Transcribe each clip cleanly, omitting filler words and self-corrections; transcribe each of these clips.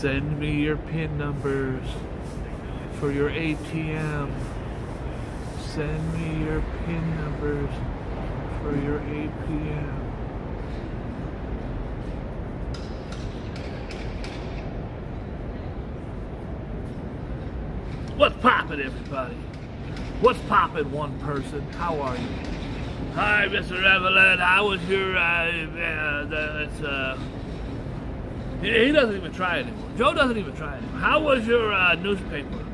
Send me your PIN numbers for your ATM. Send me your PIN numbers for your ATM. What's poppin', everybody? What's poppin', one person? How are you? Hi, Mr. Evelyn. How was your, he doesn't even try anymore. Joe doesn't even try anymore. How was your newspaper?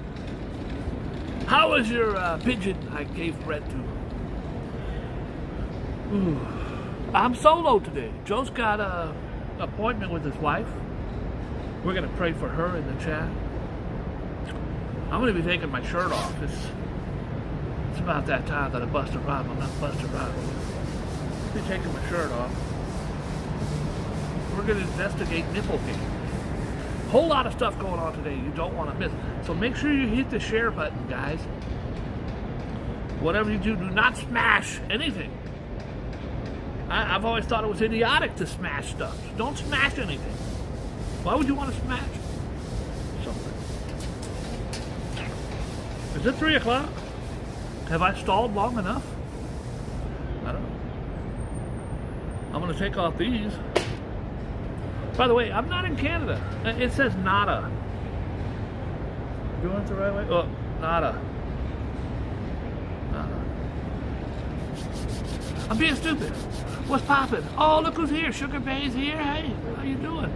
How was your pigeon I gave bread to? Ooh. I'm solo today. Joe's got an appointment with his wife. We're going to pray for her in the chat. I'm going to be taking my shirt off. It's about that time that I bust a rhyme. I'm not busting rhyme. I'll be taking my shirt off. We're going to investigate Nipplegate. Whole lot of stuff going on today you don't want to miss. So make sure you hit the share button, guys. Whatever you do not smash anything. I've always thought it was idiotic to smash stuff. Don't smash anything. Why would you want to smash something? Is it 3 o'clock? Have I stalled long enough? I don't know. I'm going to take off these. By the way, I'm not in Canada. It says nada. Doing it the right way? Oh, nada. Nada. I'm being stupid. What's poppin'? Oh, look who's here. Sugar Bay's here. Hey, how you doing?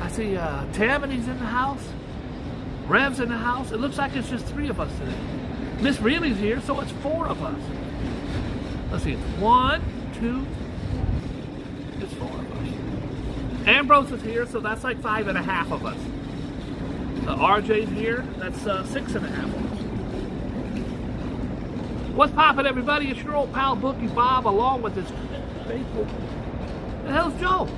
I see Tammany's in the house. Rev's in the house. It looks like it's just 3 of us today. Miss Reilly's here, so it's 4 of us. Let's see, it's 1, 2, it's 4 of us. Ambrose is here, so that's like 5.5 of us. RJ's here, that's 6.5 of us. What's poppin', everybody? It's your old pal Boogie Bob, along with his faithful. The hell's Joe?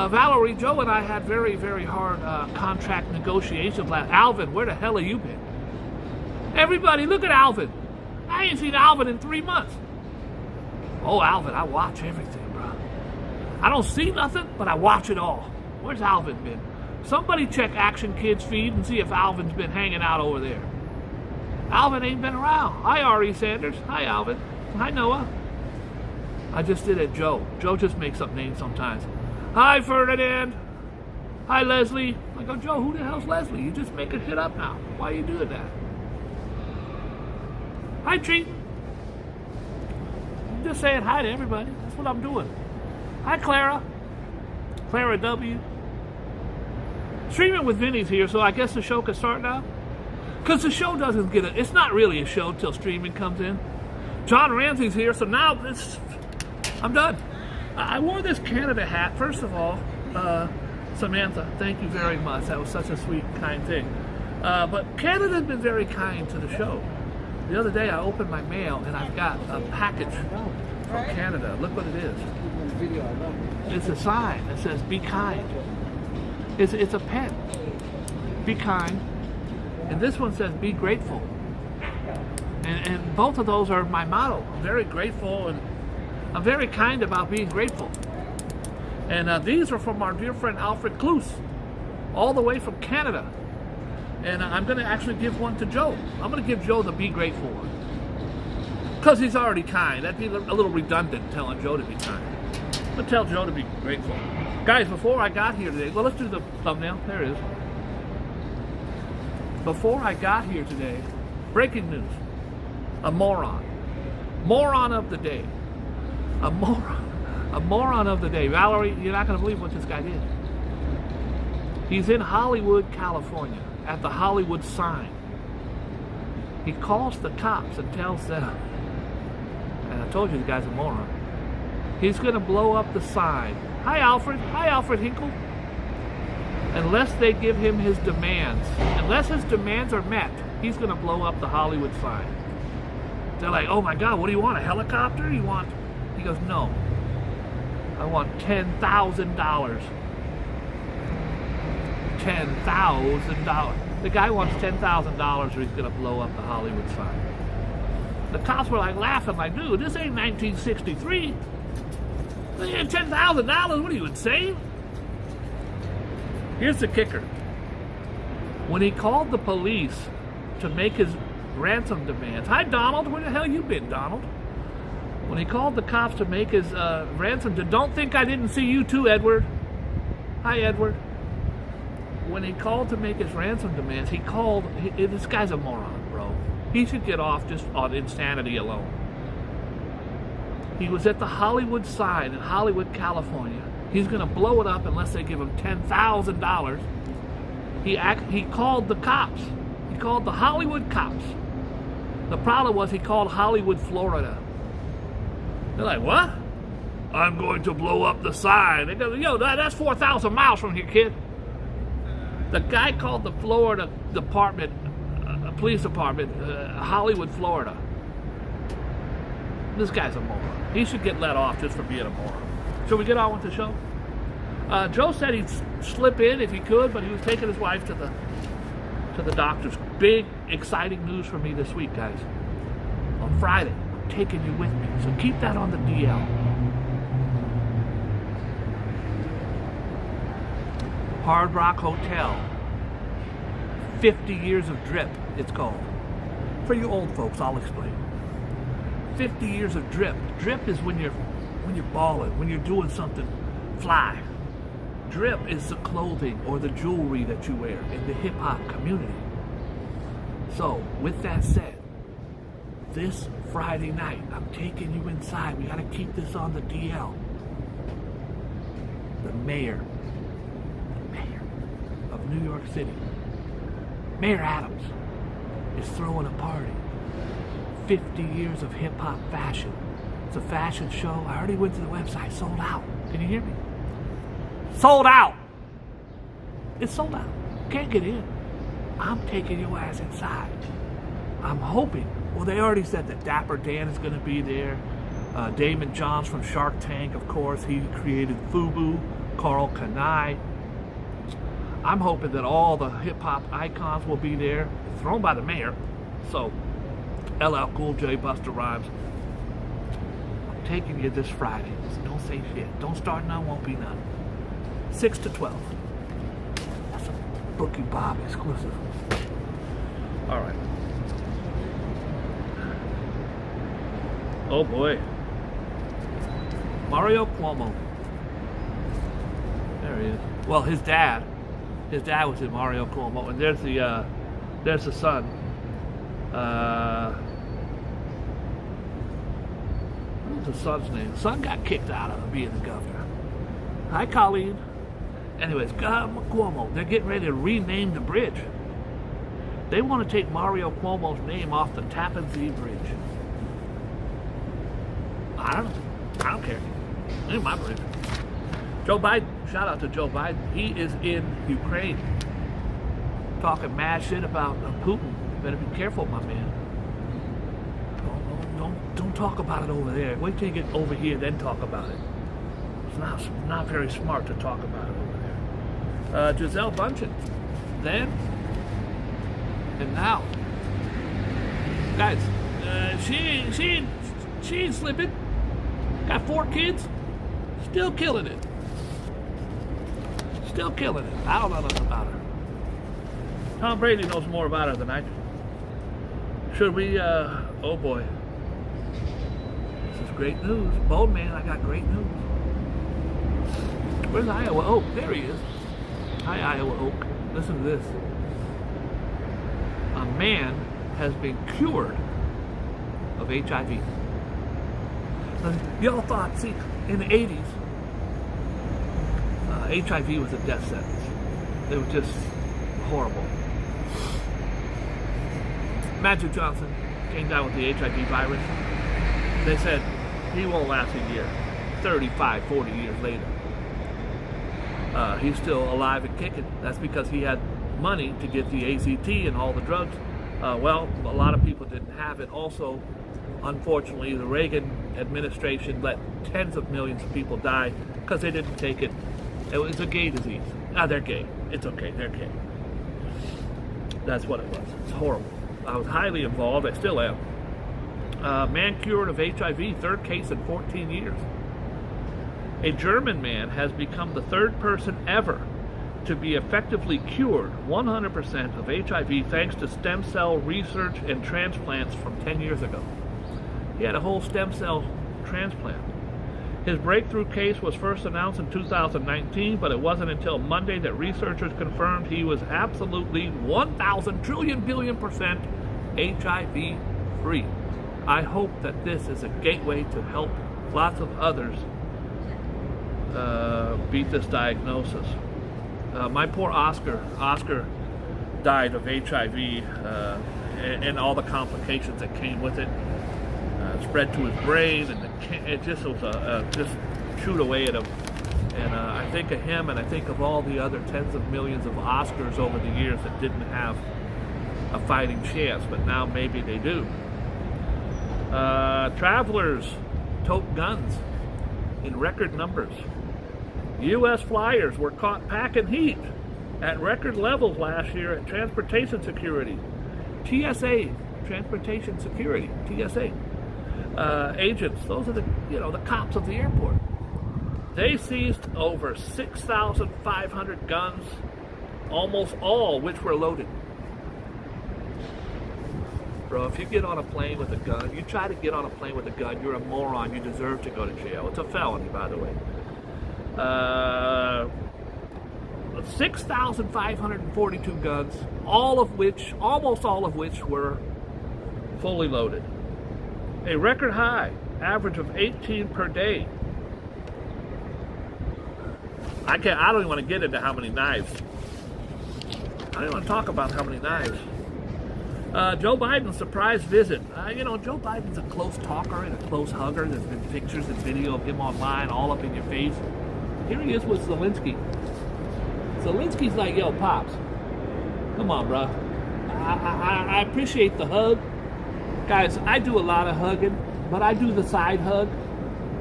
Valerie, Joe and I had very, very hard contract negotiations last. Alvin, where the hell have you been? Everybody, look at Alvin. I ain't seen Alvin in 3 months. Oh, Alvin, I watch everything, bro. I don't see nothing, but I watch it all. Where's Alvin been? Somebody check Action Kids feed and see if Alvin's been hanging out over there. Alvin ain't been around. Hi, R.E. Sanders. Hi, Alvin. Hi, Noah. I just did it, Joe. Joe just makes up names sometimes. Hi, Ferdinand. Hi, Leslie. I go, Joe, who the hell's Leslie? You just making shit up now. Why are you doing that? Hi, Treaton. I'm just saying hi to everybody. That's what I'm doing. Hi, Clara. Clara W. Streaming with Vinny's here, so I guess the show can start now? Because the show doesn't get it's not really a show till streaming comes in. John Ramsey's here, so now I'm done. I wore this Canada hat. First of all, Samantha, thank you very much. That was such a sweet, kind thing. But Canada's been very kind to the show. The other day I opened my mail and I've got a package from Canada. Look what it is. It's a sign that says be kind. It's a pen. Be kind. And this one says be grateful. And both of those are my motto. I'm very grateful and I'm very kind about being grateful. And these are from our dear friend Alfred Kloos, all the way from Canada. And I'm going to actually give one to Joe. I'm going to give Joe the be grateful one. Because he's already kind. That'd be a little redundant telling Joe to be kind. But tell Joe to be grateful. Guys, before I got here today, well, let's do the thumbnail. There it is. Before I got here today, breaking news. A moron. Moron of the day. A moron of the day. Valerie, you're not going to believe what this guy did. He's in Hollywood, California, at the Hollywood sign. He calls the cops and tells them, and I told you the guy's a moron, he's going to blow up the sign. Hi, Alfred. Hi, Alfred Hinkle. Unless they give him his demands. Unless his demands are met, he's going to blow up the Hollywood sign. They're like, oh my God, what do you want, a helicopter? You want... He goes, no. I want $10,000. $10,000. The guy wants $10,000 or he's going to blow up the Hollywood sign. The cops were like laughing, like, dude, this ain't 1963. $10,000? What are you, insane? Here's the kicker. When he called the police to make his ransom demands. Hi, Donald. Where the hell you been, Donald? When he called the cops to make his ransom, don't think I didn't see you too, Edward. Hi, Edward. When he called to make his ransom demands, this guy's a moron, bro. He should get off just on insanity alone. He was at the Hollywood sign in Hollywood, California. He's going to blow it up unless they give him $10,000. He called the cops. He called the Hollywood cops. The problem was he called Hollywood, Florida. They're like, what? I'm going to blow up the sign. They go, yo, that's 4,000 miles from here, kid. The guy called the Florida department, police department, Hollywood, Florida. This guy's a moron. He should get let off just for being a moron. Should we get on with the show? Joe said he'd slip in if he could, but he was taking his wife to the doctor's. Big, exciting news for me this week, guys. On Friday, I'm taking you with me, so keep that on the DL. Hard Rock Hotel. 50 years of drip, it's called. For you old folks, I'll explain. 50 years of drip. Drip is when you're balling, when you're doing something fly. Drip is the clothing or the jewelry that you wear in the hip-hop community. So, with that said, this Friday night, I'm taking you inside. We got to keep this on the DL. The mayor of New York City, Mayor Adams, is throwing a party. 50 years of hip-hop fashion. It's a fashion show. I already went to the website. Sold out. Can you hear me? Sold out. It's sold out. Can't get in. I'm taking your ass inside. I'm hoping. Well, they already said that Dapper Dan is going to be there. Damon Johns from Shark Tank, of course. He created FUBU. Carl Kanai. I'm hoping that all the hip-hop icons will be there. Thrown by the mayor. So, LL Cool J, Busta Rhymes. I'm taking you this Friday. So don't say shit. Don't start none, won't be none. 6 to 12. That's a Boogie Bob exclusive. All right. Oh boy. Mario Cuomo. There he is. Well, his dad was in Mario Cuomo, and there's the son. What was the son's name? The son got kicked out of being the governor. Hi, Colleen. Anyways, Cuomo, they're getting ready to rename the bridge. They want to take Mario Cuomo's name off the Tappan Zee Bridge. I don't care. It ain't my bridge. Joe Biden, shout out to Joe Biden. He is in Ukraine. Talking mad shit about Putin. Better be careful, my man. Don't talk about it over there. Wait till you get over here, then talk about it. It's not very smart to talk about it over there. Giselle Bundchen. Then and now. Guys, she ain't slipping. Got 4 kids. Still killing it. Still killing it. I don't know nothing about her. Tom Brady knows more about her than I do. Should we, oh boy. This is great news. Bold man, I got great news. Where's Iowa Oak? There he is. Hi, Iowa Oak. Listen to this. A man has been cured of HIV. Y'all thought, see, in the 80s, HIV was a death sentence. It was just horrible. Magic Johnson came down with the HIV virus. They said he won't last a year. 35, 40 years later. He's still alive and kicking. That's because he had money to get the AZT and all the drugs. Well, a lot of people didn't have it. Also, unfortunately, the Reagan administration let tens of millions of people die because they didn't take it. It was a gay disease. They're gay. It's okay. They're gay. That's what it was. It's horrible. I was highly involved. I still am. Man cured of HIV, 3rd case in 14 years. A German man has become the 3rd person ever to be effectively cured 100% of HIV thanks to stem cell research and transplants from 10 years ago. He had a whole stem cell transplant. His breakthrough case was first announced in 2019, but it wasn't until Monday that researchers confirmed he was absolutely 1,000 trillion billion% HIV free. I hope that this is a gateway to help lots of others beat this diagnosis. My poor Oscar died of HIV and all the complications that came with it. Spread to his brain, and it just was just chewed away at him. And I think of him, and I think of all the other tens of millions of Oscars over the years that didn't have a fighting chance, but now maybe they do. Travelers tote guns in record numbers. U.S. flyers were caught packing heat at record levels last year at Transportation Security. TSA, Transportation Security, TSA. Agents, those are the cops of the airport. They seized over 6,500 guns, almost all which were loaded. Bro, if you get on a plane with a gun, you try to get on a plane with a gun, you're a moron. You deserve to go to jail. It's a felony, by the way. 6,542 guns, almost all of which were fully loaded. A record high, average of 18 per day. I don't even want to get into how many knives. I don't even want to talk about how many knives. Joe Biden's surprise visit. Joe Biden's a close talker and a close hugger. There's been pictures and video of him online, all up in your face. Here he is with Zelensky. Zelensky's like, yo, Pops, come on, bro. I appreciate the hug. Guys, I do a lot of hugging, but I do the side hug.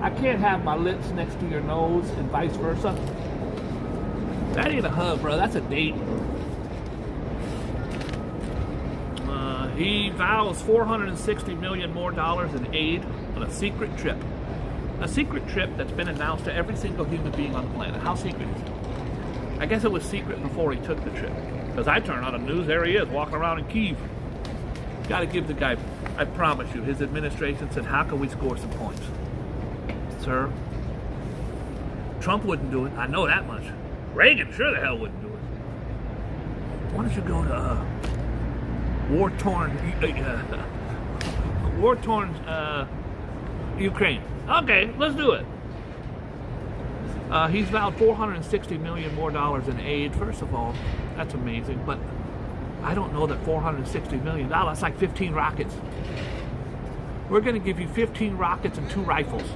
I can't have my lips next to your nose and vice versa. That ain't a hug, bro. That's a date. He vows $460 million more in aid on a secret trip. A secret trip that's been announced to every single human being on the planet. How secret is it? I guess it was secret before he took the trip. Because I turn on the news, there he is, walking around in Kyiv. Got to give the guy, I promise you, his administration said, how can we score some points? Sir, Trump wouldn't do it. I know that much. Reagan sure the hell wouldn't do it. Why don't you go to war-torn Ukraine? Okay, let's do it. He's vowed $460 million more in aid. First of all, that's amazing, but I don't know that $460 million, that's like 15 rockets. We're going to give you 15 rockets and 2 rifles.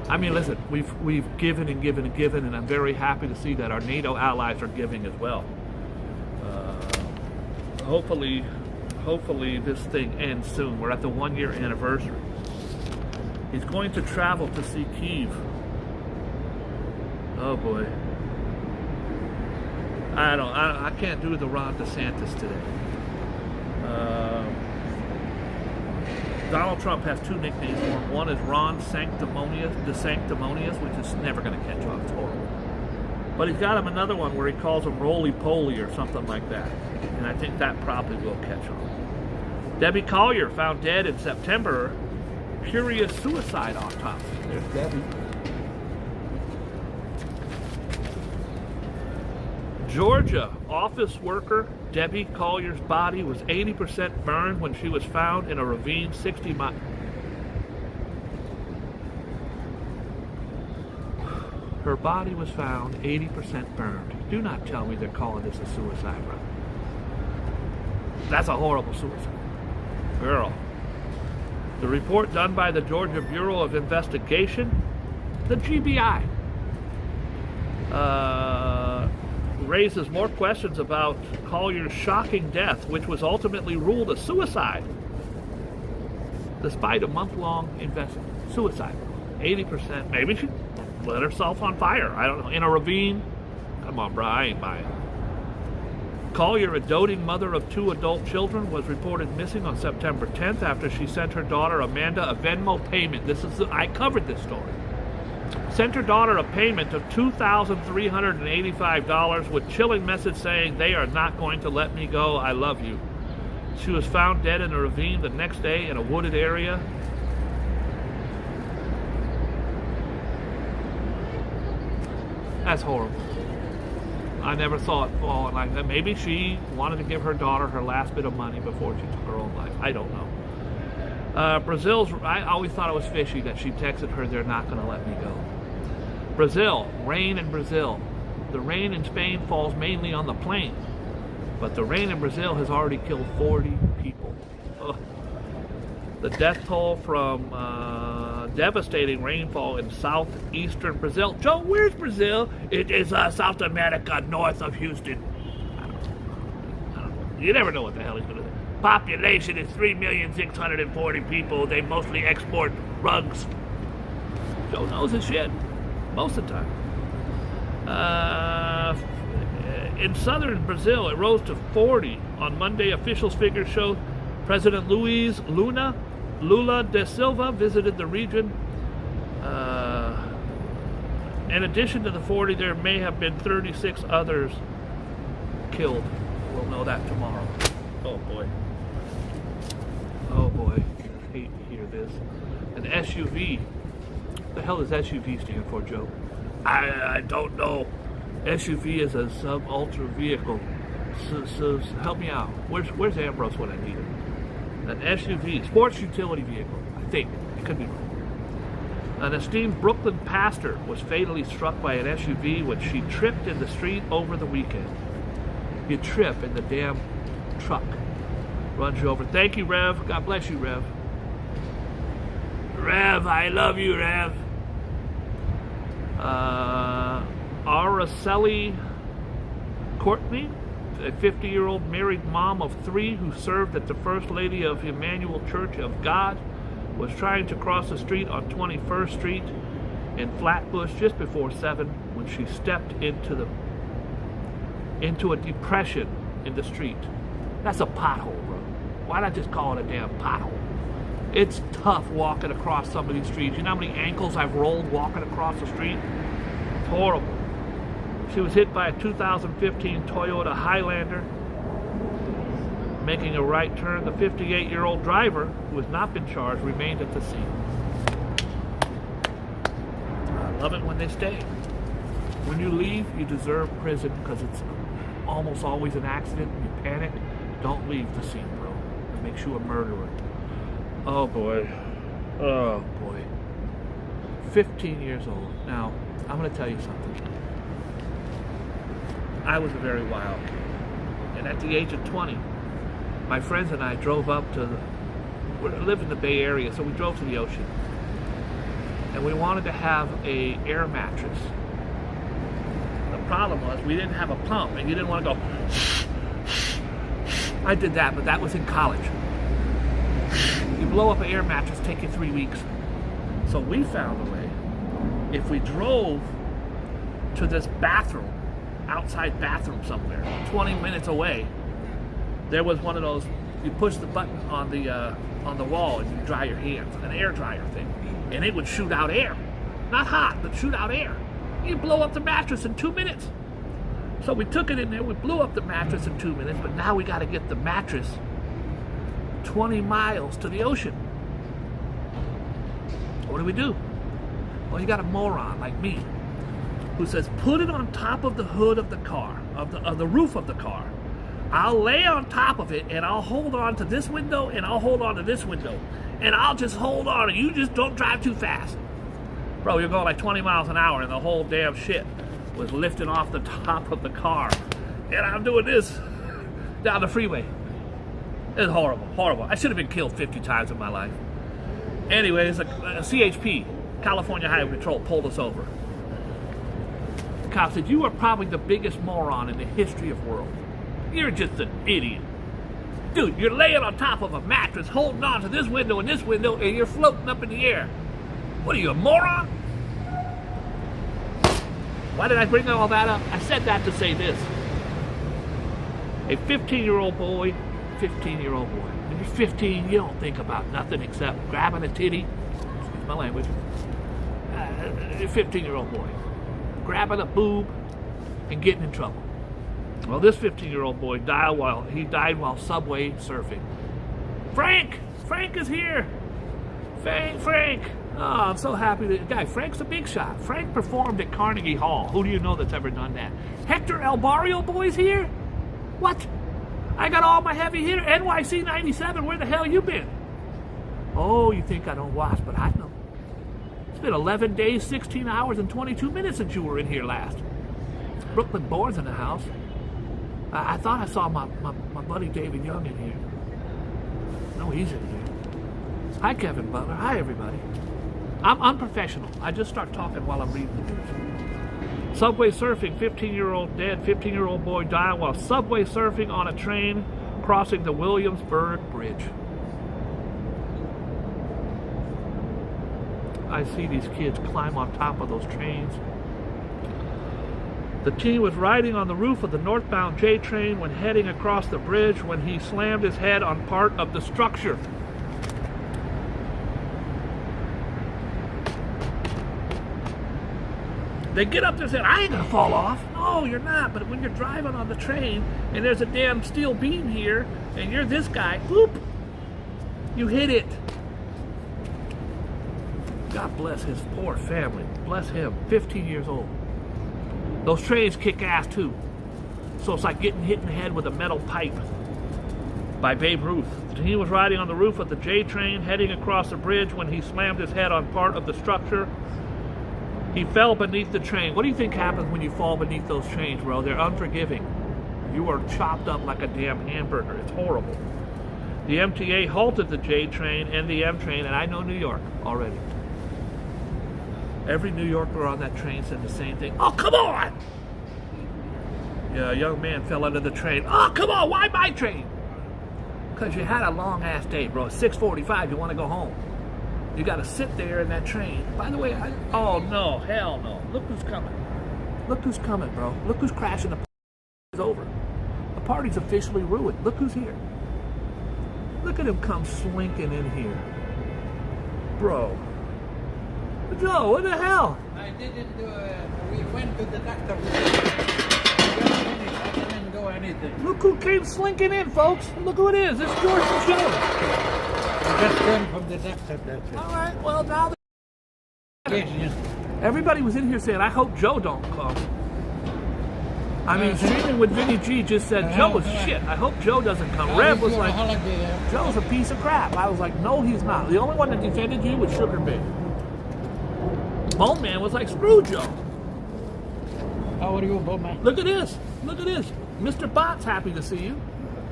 I mean, listen, we've given and given and given, and I'm very happy to see that our NATO allies are giving as well. Hopefully this thing ends soon. We're at the 1-year anniversary. He's going to travel to see Kyiv. Oh boy. I can't do the Ron DeSantis today. Donald Trump has 2 nicknames for him. One is Ron DeSanctimonious, which is never going to catch on. It's horrible. But he's got him another one where he calls him Roly-Poly or something like that. And I think that probably will catch on. Debbie Collier found dead in September. Curious suicide autopsy. There's Debbie. Georgia office worker Debbie Collier's body was 80% burned when she was found in a ravine 60 miles. Her body was found 80% burned. Do not tell me they're calling this a suicide, bro. That's a horrible suicide. Girl. The report done by the Georgia Bureau of Investigation, the GBI, raises more questions about Collier's shocking death, which was ultimately ruled a suicide, despite a month-long investigation. Suicide. 80%. Maybe she lit herself on fire. I don't know. In a ravine. Come on, bro. I ain't buying it. Collier, a doting mother of 2 adult children, was reported missing on September 10th after she sent her daughter Amanda a Venmo payment. I covered this story. sent her daughter a payment of $2,385 with chilling message saying, "They are not going to let me go. I love you." She was found dead in a ravine the next day in a wooded area. That's horrible. I never saw it falling like that. Maybe she wanted to give her daughter her last bit of money before she took her own life. I don't know. I always thought it was fishy that she texted her, "They're not going to let me go." Brazil, rain in Brazil. The rain in Spain falls mainly on the plain, but the rain in Brazil has already killed 40 people. Ugh. The death toll from devastating rainfall in southeastern Brazil. Joe, where's Brazil? It is South America, north of Houston. I don't know. You never know what the hell he's going to do. Population is 3,640 people. They mostly export rugs. Joe knows his shit most of the time. In southern Brazil, it rose to 40 on Monday. Officials figures show President Lula da Silva visited the region. In addition to the 40, there may have been 36 others killed. We'll know that tomorrow. Oh boy. Oh boy. I hate to hear this. An SUV. What the hell does SUV stand for, Joe? I don't know. SUV is a sub-ultra vehicle. So help me out. Where's Ambrose when I need him? An SUV, sports utility vehicle, I think. It could be wrong. An esteemed Brooklyn pastor was fatally struck by an SUV when she tripped in the street over the weekend. You trip and the damn truck runs you over. Thank you, Rev. God bless you, Rev. Rev, I love you, Rev. Araceli Courtney, a 50-year-old married mom of 3 who served at the First Lady of Emmanuel Church of God, was trying to cross the street on 21st Street in Flatbush just before 7 when she stepped into a depression in the street. That's a pothole, bro. Why not just call it a damn pothole? It's tough walking across some of these streets. You know how many ankles I've rolled walking across the street? It's horrible. She was hit by a 2015 Toyota Highlander. Making a right turn, the 58-year-old driver, who has not been charged, remained at the scene. I love it when they stay. When you leave, you deserve prison because it's almost always an accident. You panic. Don't leave the scene, bro. It makes you a murderer. Oh, boy. Oh, boy. 15 years old. Now, I'm going to tell you something. I was a very wild kid. And at the age of 20, my friends and I drove up we live in the Bay Area, so we drove to the ocean. And we wanted to have a air mattress. The problem was we didn't have a pump, and you didn't want to go. I did that, but that was in college. You blow up an air mattress, take you 3 weeks. So we found a way. If we drove to this bathroom, outside bathroom somewhere, 20 minutes away, there was one of those, you push the button on the wall and you dry your hands, an air dryer thing, and it would shoot out air. Not hot, but shoot out air. You blow up the mattress in 2 minutes. So we took it in there, we blew up the mattress in 2 minutes, but now we got to get the mattress 20 miles to the ocean. What do? Well, you got a moron like me who says, put it on top of the hood of the car, of the roof of the car. I'll lay on top of it, and I'll hold on to this window, and I'll hold on to this window. And I'll just hold on, and you just don't drive too fast. Bro, you're going like 20 miles an hour, and the whole damn shit was lifting off the top of the car. And I'm doing this down the freeway. It's horrible, horrible. I should have been killed 50 times in my life. Anyways, a CHP, California Highway Patrol, pulled us over. The cop said, you are probably the biggest moron in the history of the world. You're just an idiot. Dude, you're laying on top of a mattress, holding on to this window and you're floating up in the air. What are you, a moron? Why did I bring all that up? I said that to say this. A 15-year-old boy, when you're 15, you don't think about nothing except grabbing a titty, excuse my language, 15-year-old boy grabbing a boob and getting in trouble. Well, this 15-year-old boy died while subway surfing. Frank is here. Frank. Oh, I'm so happy that guy. Frank's a big shot. Frank performed at Carnegie Hall. Who do you know that's ever done that? Hector El Barrio boy's here. What? I got all my heavy hitter. NYC 97. Where the hell you been? Oh, you think I don't watch, but I know. It's been 11 days, 16 hours, and 22 minutes since you were in here last. Brooklyn Board's in the house. I thought I saw my buddy David Young in here. No, he's in here. Hi, Kevin Butler. Hi, everybody. I'm unprofessional. I just start talking while I'm reading the news. Subway surfing, 15-year-old dead, 15-year-old boy died while subway surfing on a train crossing the Williamsburg Bridge. I see these kids climb on top of those trains. The teen was riding on the roof of the northbound J train when heading across the bridge when he slammed his head on part of the structure. They get up there and say, I ain't gonna fall off. No, you're not. But when you're driving on the train and there's a damn steel beam here and you're this guy, whoop, you hit it. God bless his poor family. Bless him. 15 years old. Those trains kick ass too. So it's like getting hit in the head with a metal pipe by Babe Ruth. He was riding on the roof of the J train heading across the bridge when he slammed his head on part of the structure. He fell beneath the train. What do you think happens when you fall beneath those trains, bro? They're unforgiving. You are chopped up like a damn hamburger. It's horrible. The MTA halted the J train and the M train, and I know New York already. Every New Yorker on that train said the same thing. Oh, come on! Yeah, a young man fell under the train. Oh, come on, why my train? Because you had a long-ass day, bro. It's 6:45, you want to go home. You got to sit there in that train. By the way, oh, no, hell no. Look who's coming. Look who's coming, bro. Look who's crashing. The party's over. The party's officially ruined. Look who's here. Look at him come slinking in here. Bro. Joe, what the hell? I didn't do it. We went to the doctor. I didn't do anything. Look who came slinking in, folks. Look who it is. It's George and Joe. I just came from the doctor. That's it. All right, well, now Yes. everybody was in here saying, I hope Joe don't come. I mean, Streaming with Vinny G just said, Joe is shit. I hope Joe doesn't come. Rev was like, Joe's a piece of crap. I was like, no, he's not. The only one that defended you was Sugar Bay. Bone Man was like, screw Joe. How are you, Bone Man? Look at this. Look at this. Mr. Bot's happy to see you.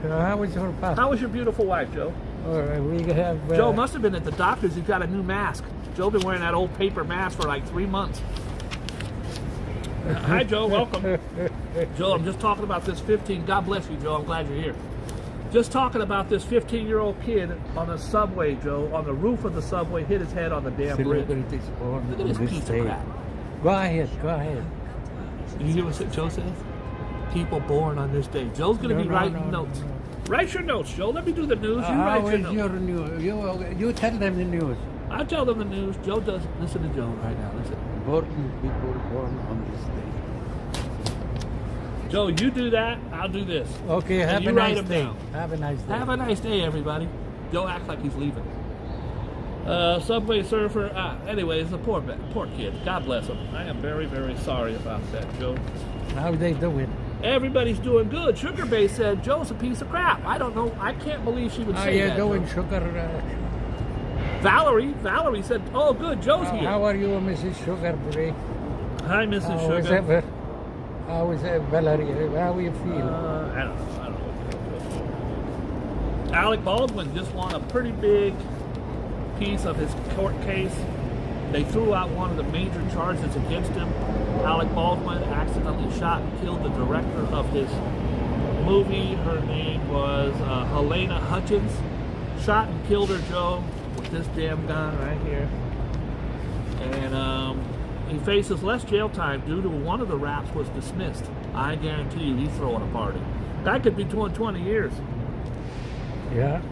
How was your past? How was your beautiful wife, Joe? We have. Joe must have been at the doctor's. He's got a new mask. Joe been wearing that old paper mask for like 3 months. Hi, Joe. Welcome. Joe, I'm just talking about this 15. God bless you, Joe. I'm glad you're here. Just talking about this 15-year-old kid on the subway, Joe, on the roof of the subway, hit his head on the damn bridge. Look at this piece of crap. Go ahead. Did you hear what Joe said? People born on this day. Joe's going to be writing notes. Write your notes, Joe. Let me do the news. You write your notes. Your news? You tell them the news. I tell them the news. Joe does. Listen to Joe right now. Listen. People born on this day. Joe, you do that. I'll do this. Okay, have a nice day. Have a nice day. Have a nice day, everybody. Joe acts like he's leaving. Subway surfer. Anyways, the poor kid. God bless him. I am very, very sorry about that, Joe. How they doing? Everybody's doing good. Sugar Bay said Joe's a piece of crap. I don't know. I can't believe she would say that. How you doing, Joe. Sugar? Valerie said, oh, good, Joe's here. How are you, Mrs. Sugar? Hi, Mrs. Sugar. How is Valerie? How do you feel? I don't know. Alec Baldwin just won a pretty big piece of his court case. They threw out one of the major charges against him. Alec Baldwin accidentally shot and killed the director of his movie. Her name was Helena Hutchins. Shot and killed her, Joe, with this damn gun right here. And he faces less jail time due to one of the raps was dismissed. I guarantee you he's throwing a party. Guy could be doing 20 years. Yeah.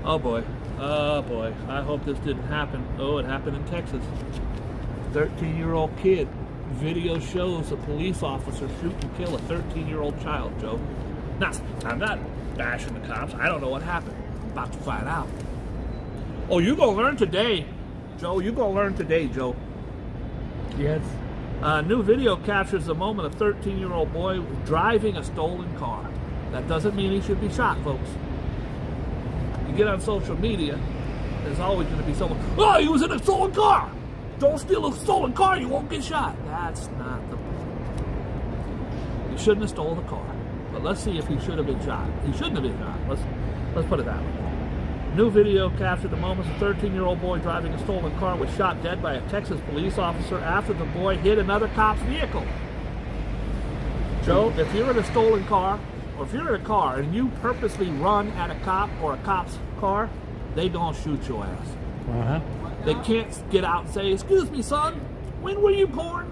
Oh boy. Oh boy. I hope this didn't happen. Oh, it happened in Texas. 13-year-old kid. Video shows a police officer shoot and kill a 13-year-old child, Joe. Now, I'm not bashing the cops. I don't know what happened. I'm about to find out. Oh, you're going to learn today, Joe. You're going to learn today, Joe. Yes. New video captures the moment a 13-year-old boy was driving a stolen car. That doesn't mean he should be shot, folks. You get on social media, there's always going to be someone, oh, he was in a stolen car. Don't steal a stolen car, you won't get shot. That's not the point. He shouldn't have stolen the car. But let's see if he should have been shot. He shouldn't have been shot. Let's put it that way. New video captured the moments a 13-year-old boy driving a stolen car was shot dead by a Texas police officer after the boy hit another cop's vehicle. Joe, if you're in a stolen car, or if you're in a car and you purposely run at a cop or a cop's car, they gonna shoot your ass. Uh-huh. They can't get out and say, excuse me, son, when were you born?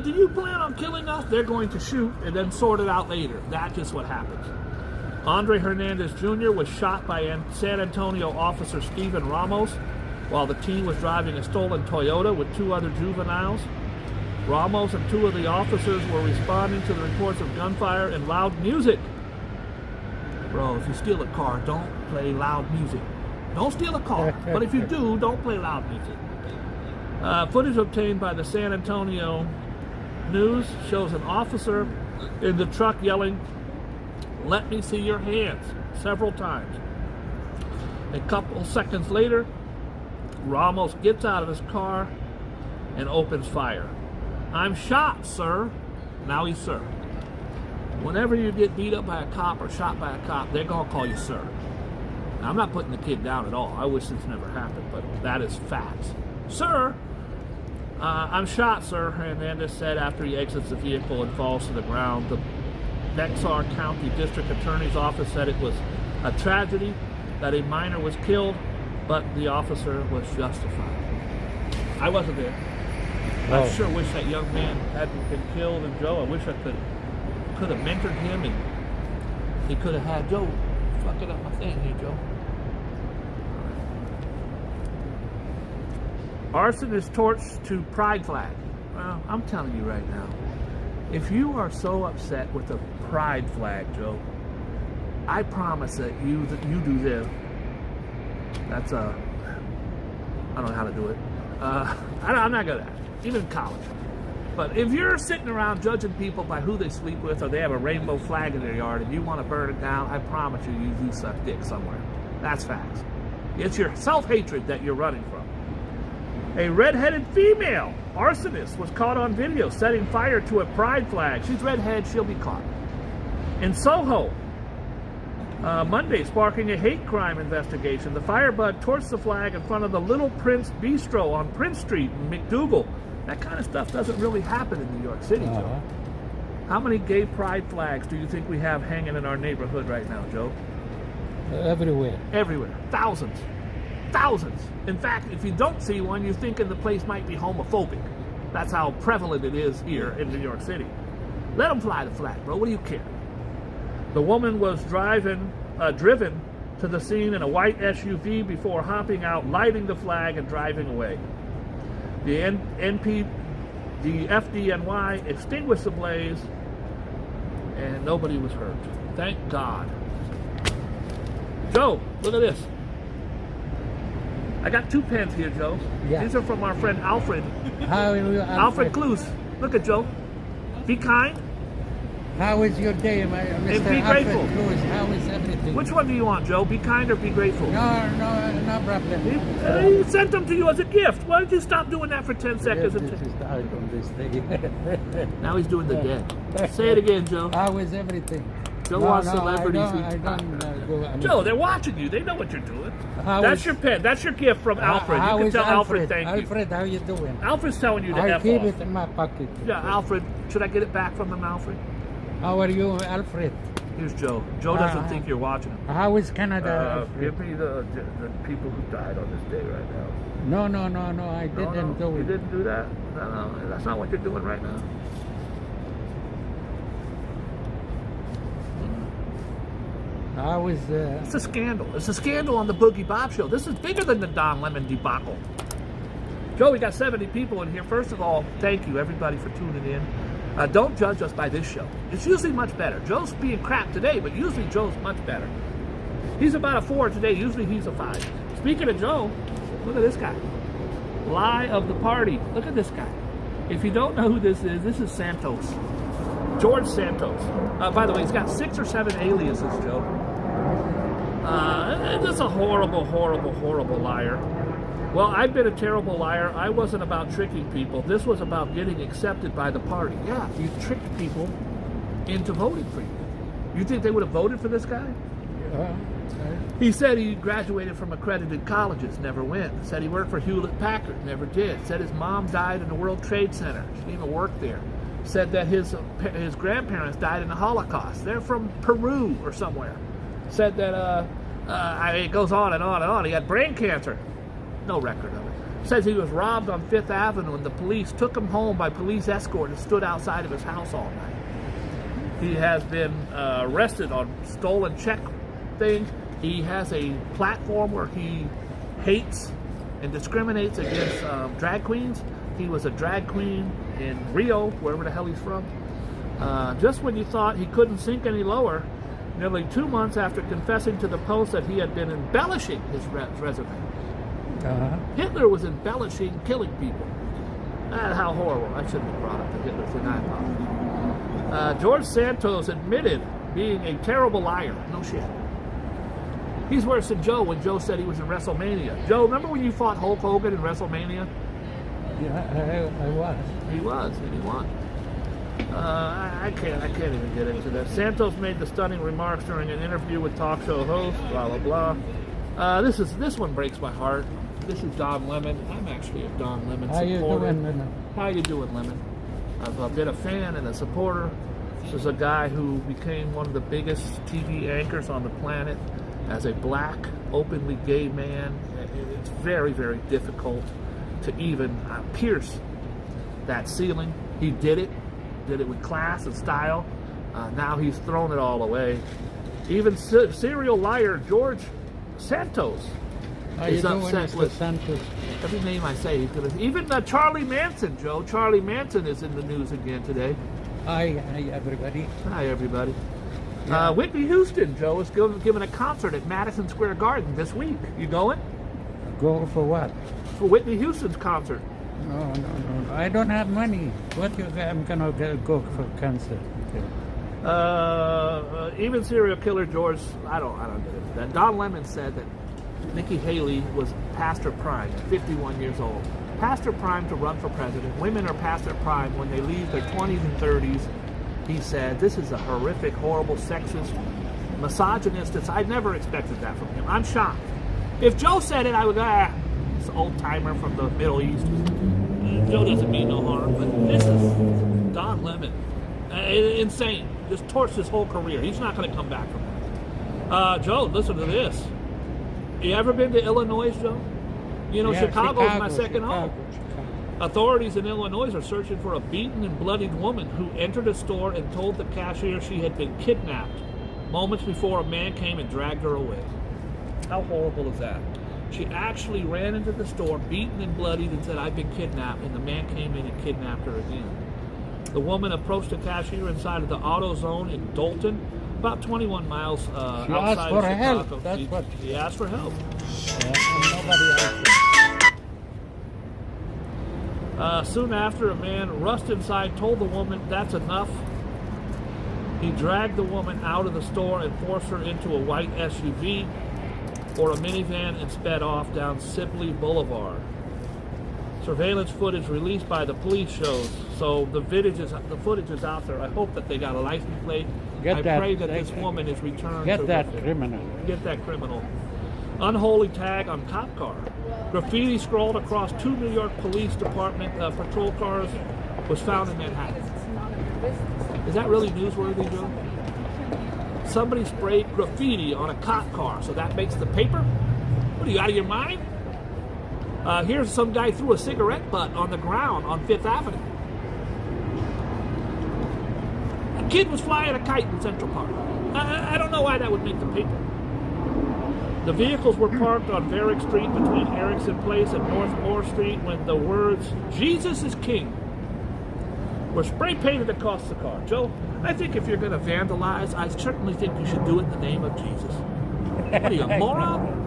Do you plan on killing us? They're going to shoot and then sort it out later. That's just what happens. Andre Hernandez Jr. was shot by San Antonio officer Steven Ramos while the teen was driving a stolen Toyota with 2 other juveniles. Ramos and 2 of the officers were responding to the reports of gunfire and loud music. Bro, if you steal a car, don't play loud music. Don't steal a car, but if you do, don't play loud music. Footage obtained by the San Antonio News shows an officer in the truck yelling, "Let me see your hands," several times. A couple seconds later, Ramos gets out of his car and opens fire. "I'm shot, sir." Now he's sir. Whenever you get beat up by a cop or shot by a cop, they're going to call you sir. Now, I'm not putting the kid down at all. I wish this never happened, but that is facts. "Sir, I'm shot, sir," Hernandez said after he exits the vehicle and falls to the ground. The Bexar County District Attorney's Office said it was a tragedy that a minor was killed, but the officer was justified. I wasn't there. Oh. I sure wish that young man hadn't been killed. And Joe, I wish I could have mentored him, and he could have had Joe fucking up my thing here, Joe. Arson is torched to pride flag. Well, I'm telling you right now, if you are so upset with the pride flag, Joe, I promise that you do this. That's I don't know how to do it. I'm not good at it, even in college. But if you're sitting around judging people by who they sleep with, or they have a rainbow flag in their yard and you want to burn it down, I promise you do suck dick somewhere. That's facts. It's your self-hatred that you're running from. A red-headed female arsonist was caught on video setting fire to a pride flag. She's redhead, she'll be caught. In Soho, Monday, sparking a hate crime investigation. The firebug torched the flag in front of the Little Prince Bistro on Prince Street in McDougal. That kind of stuff doesn't really happen in New York City, Joe. How many gay pride flags do you think we have hanging in our neighborhood right now, Joe? Everywhere. Everywhere. Thousands. Thousands. In fact, if you don't see one, you're thinking the place might be homophobic. That's how prevalent it is here in New York City. Let them fly the flag, bro. What do you care? The woman was driven to the scene in a white SUV before hopping out, lighting the flag, and driving away. The FDNY extinguished the blaze, and nobody was hurt. Thank God. Joe, look at this. I got 2 pens here, Joe. Yeah. These are from our friend Alfred. How are you, Alfred Cluse. Look at Joe. Be kind. How is your day, Mr. And be grateful. Cruz? How is everything? Which one do you want, Joe? Be kind or be grateful? No problem. He sent them to you as a gift. Why don't you stop doing that for 10 seconds? This is the item, this thing. Now he's doing the dead. Say it again, Joe. How is everything? Joe wants celebrities. I don't go. Joe, they're watching you. They know what you're doing. That's your pen. That's your gift from Alfred. You can tell Alfred thank you. Alfred, how you doing? Alfred's telling you to I'll F keep off. it in my pocket. Yeah, Alfred. Should I get it back from him, Alfred? How are you, Alfred? Here's Joe. Joe doesn't think you're watching him. How is Canada? Give me the people who died on this day right now. No, I didn't do it. You didn't do that? No, that's not what you're doing right now. How is It's a scandal. It's a scandal on the Boogie Bob show. This is bigger than the Don Lemon debacle. Joe, we got 70 people in here. First of all, thank you, everybody, for tuning in. Don't judge us by this show. It's usually much better. Joe's being crap today, but usually Joe's much better. He's about a 4 today. Usually he's a 5. Speaking of Joe, look at this guy. Lie of the party. Look at this guy. If you don't know who this is Santos. George Santos. By the way, he's got 6 or 7 aliases, Joe. Just a horrible, horrible, horrible liar. Well, I've been a terrible liar. I wasn't about tricking people. This was about getting accepted by the party. Yeah, you tricked people into voting for you. You think they would have voted for this guy? He said he graduated from accredited colleges, never went. Said he worked for Hewlett-Packard, never did. Said his mom died in the World Trade Center. She didn't even work there. Said that his grandparents died in the Holocaust. They're from Peru or somewhere. Said that, it goes on and on and on. He had brain cancer. No record of it. Says he was robbed on 5th Avenue and the police took him home by police escort and stood outside of his house all night. He has been arrested on stolen check things. He has a platform where he hates and discriminates against drag queens. He was a drag queen in Rio, wherever the hell he's from. Just when you thought he couldn't sink any lower, nearly 2 months after confessing to the Post that he had been embellishing his resume. Hitler was embellishing killing people. How horrible. I shouldn't have brought up the Hitler thing. I apologize. George Santos admitted being a terrible liar. No shit. He's worse than Joe when Joe said he was in WrestleMania. Joe, remember when you fought Hulk Hogan in WrestleMania? Yeah, I was. He was, and he won. I can't even get into that. Santos made the stunning remarks during an interview with talk show host, blah, blah, blah. This one breaks my heart. This is Don Lemon. I'm actually a Don Lemon supporter. How you doing, Lemon? How you doing, Lemon? I've been a fan and a supporter. This is a guy who became one of the biggest TV anchors on the planet as a black, openly gay man. It's very, very difficult to even pierce that ceiling. He did it with class and style. Now he's thrown it all away. Even serial liar George Santos is upset with Santos? Every name I say he's gonna. Even Charlie Manson, Joe. Charlie Manson is in the news again today. Hi everybody. Hi everybody. Yeah. Whitney Houston, Joe, is giving a concert at Madison Square Garden this week. You going? Go for what? For Whitney Houston's concert. No. I don't have money. I'm gonna go for concert. Okay. Even serial killer George, I don't get into that. Don Lemon said that Nikki Haley was past her prime, 51 years old. Past her prime to run for president. Women are past their prime when they leave their 20s and 30s. He said, this is a horrific, horrible, sexist, misogynist. I never expected that from him. I'm shocked. If Joe said it, I would go, it's an old-timer from the Middle East. Joe doesn't mean no harm, but this is Don Lemon. Insane. Just torched his whole career. He's not going to come back from that. Joe, listen to this. You ever been to Illinois, Joe? You know, Yeah, Chicago's my second Chicago. home. Authorities in Illinois are searching for a beaten and bloodied woman who entered a store and told the cashier she had been kidnapped moments before a man came and dragged her away. How horrible is that? She actually ran into the store, beaten and bloodied, and said, I've been kidnapped, and the man came in and kidnapped her again. The woman approached the cashier inside of the Auto Zone in Dalton, about 21 miles She outside asked for of Chicago. help. That's what He asked for help. nobody else. Soon after, a man rushed inside, told the woman, that's enough. He dragged the woman out of the store and forced her into a white SUV or a minivan and sped off down Sibley Boulevard. Surveillance footage released by the police shows. So the footage is out there. I hope that they got a license plate. I pray that this woman is returned. Get that criminal. Get that criminal. Unholy tag on cop car. Graffiti scrawled across 2 New York Police Department patrol cars was found in Manhattan. Is that really newsworthy, Joe? Somebody sprayed graffiti on a cop car, so that makes the paper? What, are you out of your mind? Here's some guy threw a cigarette butt on the ground on 5th Avenue. A kid was flying a kite in Central Park. I don't know why that would make the paper. The vehicles were parked on Varick Street between Erickson Place and North Moore Street when the words, "Jesus is King," were spray painted across the car. Joe, I think if you're going to vandalize, I certainly think you should do it in the name of Jesus. What are you, a moron?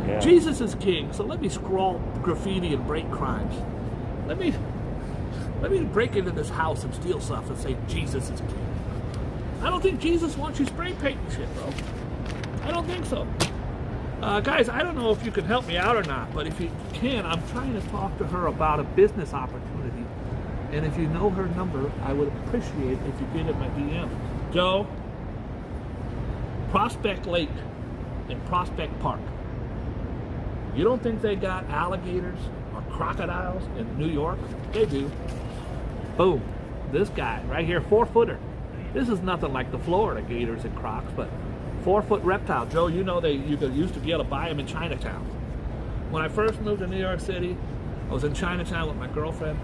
Yeah. Jesus is King, so let me scrawl graffiti and break crimes. Let me break into this house and steal stuff and say Jesus is King. I don't think Jesus wants you spray painting shit, bro. I don't think so. Guys, I don't know if you can help me out or not, but if you can, I'm trying to talk to her about a business opportunity. And if you know her number, I would appreciate if you get it my DM. Joe, Prospect Lake and Prospect Park. You don't think they got alligators or crocodiles in New York? They do. Boom. This guy right here, 4-footer. This is nothing like the Florida gators and crocs, but 4-foot reptile. Joe, you know you used to be able to buy them in Chinatown. When I first moved to New York City, I was in Chinatown with my girlfriend.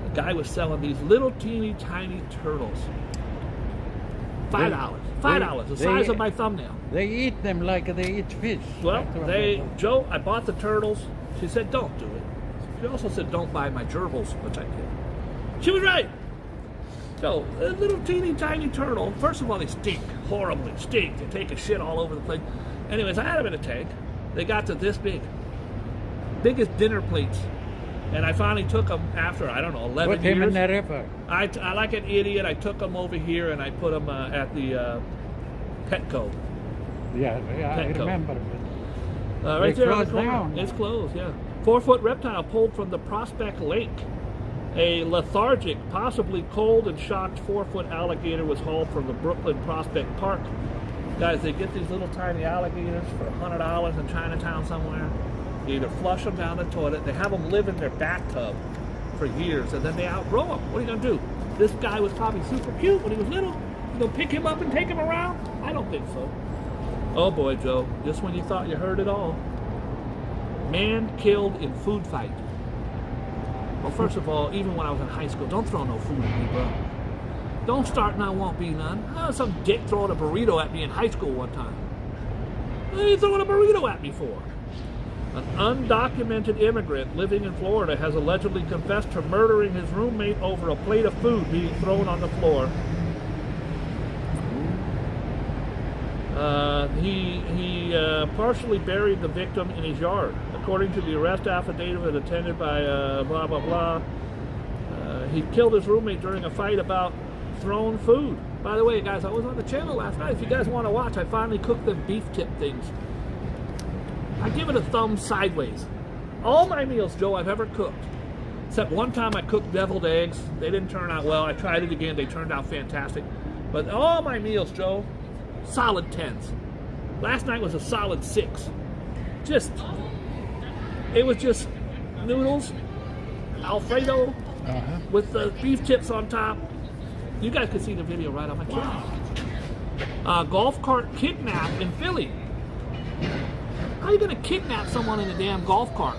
The guy was selling these little teeny tiny turtles. $5. $5, the size of my thumbnail. They eat them like they eat fish. Well, Joe, I bought the turtles. She said, don't do it. She also said, don't buy my gerbils, which I did. She was right. So, a little teeny tiny turtle, first of all, they stink, horribly stink. They take a shit all over the place. Anyways, I had them in a tank. They got to this big. Biggest dinner plates. And I finally took them after, I don't know, 11 years. Put him in the river. I like an idiot, I took them over here and I put them at the Petco. Yeah, I Petco. remember. Right there on the closed corner. down. It's closed, yeah. 4-foot reptile pulled from the Prospect Lake. A lethargic, possibly cold and shocked 4-foot alligator was hauled from the Brooklyn Prospect Park. Guys, they get these little tiny alligators for $100 in Chinatown somewhere. You either flush them down the toilet, they have them live in their bathtub for years, and then they outgrow them. What are you going to do? This guy was probably super cute when he was little. You going to pick him up and take him around? I don't think so. Oh boy, Joe, just when you thought you heard it all. Man killed in food fight. Well, first of all, even when I was in high school, don't throw no food at me, bro. Don't start none, won't be none. Some dick throwing a burrito at me in high school one time. What are you throwing a burrito at me for? An undocumented immigrant living in Florida has allegedly confessed to murdering his roommate over a plate of food being thrown on the floor. He partially buried the victim in his yard. According to the arrest affidavit attended by blah, blah, blah, he killed his roommate during a fight about thrown food. By the way, guys, I was on the channel last night. If you guys want to watch, I finally cooked them beef tip things. I give it a thumb sideways. All my meals, Joe, I've ever cooked, except one time I cooked deviled eggs. They didn't turn out well. I tried it again. They turned out fantastic. But all my meals, Joe, solid 10s. Last night was a solid 6. It was just noodles, Alfredo, with the beef tips on top. You guys can see the video right on my channel. Golf cart kidnapped in Philly. How are you going to kidnap someone in a damn golf cart?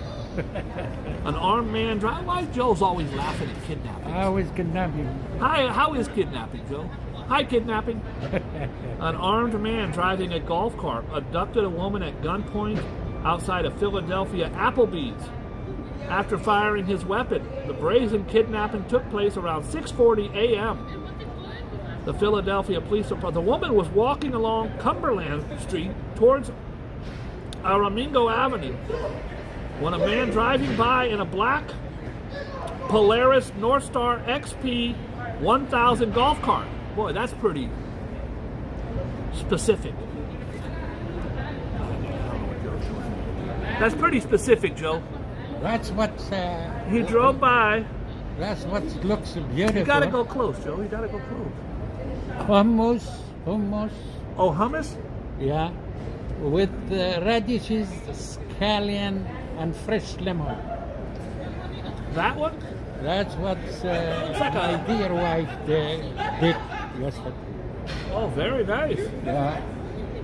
An armed man drive. Why Joe's always laughing at kidnapping? I always kidnapping. Hi, how is kidnapping, Joe? Hi, kidnapping. An armed man driving a golf cart abducted a woman at gunpoint outside of Philadelphia Applebee's after firing his weapon. The brazen kidnapping took place around 6:40 a.m. The Philadelphia Police Department. The woman was walking along Cumberland Street towards Aramingo Avenue when a man driving by in a black Polaris Northstar XP 1000 golf cart. Boy, that's pretty specific. That's pretty specific, Joe. That's what He drove by. that's what looks beautiful. You gotta go close, Joe. You gotta go close. Hummus. Oh, hummus? Yeah, with radishes, scallion, and fresh lemon. That one? That's what like my dear wife did yesterday. Oh, very nice. Yeah.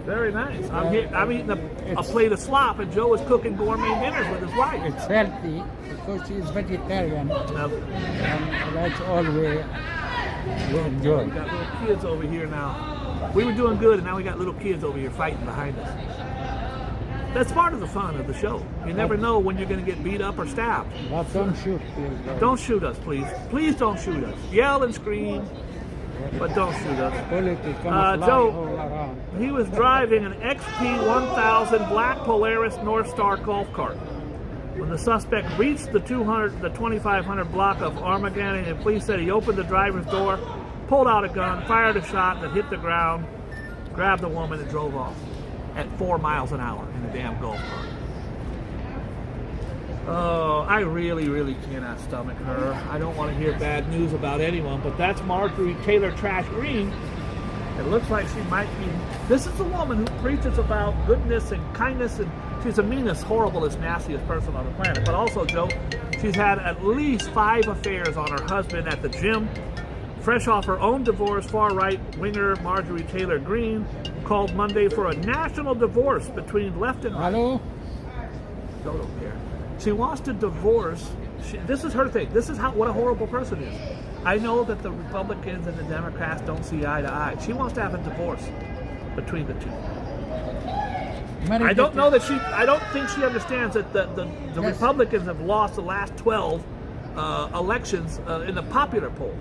Very nice. I'm eating a plate of slop, and Joe is cooking gourmet dinners with his wife. It's healthy because she's vegetarian, and that's all we enjoy. We got little kids over here now. We were doing good, and now we got little kids over here fighting behind us. That's part of the fun of the show. You never know when you're going to get beat up or stabbed. But don't shoot, please. Don't shoot us, please. Please don't shoot us. Yell and scream, but don't shoot us. Bullet is gonna fly Joe, all around. he was driving an XP 1000 Black Polaris North Star golf cart. When the suspect reached the 2500 block of Armageddon, and police said he opened the driver's door, pulled out a gun, fired a shot that hit the ground, grabbed the woman, and drove off at 4 miles an hour in a damn golf cart. Oh, I really, really cannot stomach her. I don't want to hear bad news about anyone, but that's Marjorie Taylor Trash Green. It looks like she might be. This is a woman who preaches about goodness and kindness, and she's the meanest, horriblest, nastiest person on the planet. But also, Joe, she's had at least 5 affairs on her husband at the gym. Fresh off her own divorce, far-right winger Marjorie Taylor Greene called Monday for a national divorce between left and right. Hello? Joe don't care. She wants to divorce. This is her thing. This is what a horrible person is. I know that the Republicans and the Democrats don't see eye to eye. She wants to have a divorce between the two. I don't know that she. I don't think she understands that the Yes. Republicans have lost the last 12 elections in the popular poll.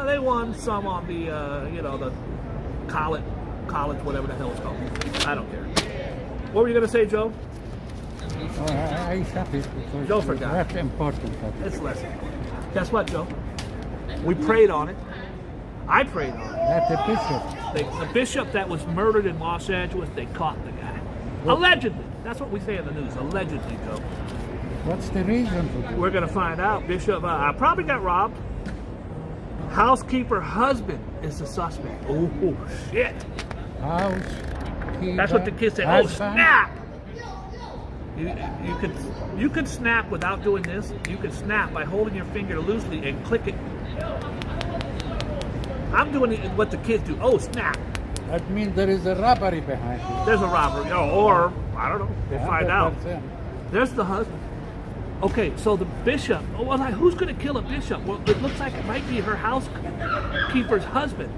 They won some on the the college, whatever the hell it's called. I don't care. What were you going to say, Joe? I happy because Joe forgot. that's important. It's less important. Guess what, Joe? We prayed on it. I prayed on it. That's a bishop. The bishop that was murdered in Los Angeles, they caught the guy. Allegedly. That's what we say in the news. Allegedly, Joe. What's the reason for this? We're going to find out. Bishop probably got robbed. Housekeeper husband is the suspect. Oh, shit. Housekeeper. That's what the kid said. Husband. Oh, snap! You could snap without doing this. You could snap by holding your finger loosely and click it. I'm doing what the kids do. Oh, snap! That means there is a robbery behind it. There's a robbery, or I don't know. We'll find out. 100%. There's the husband. Okay, so the bishop. Oh, well, who's going to kill a bishop? Well, it looks like it might be her housekeeper's husband.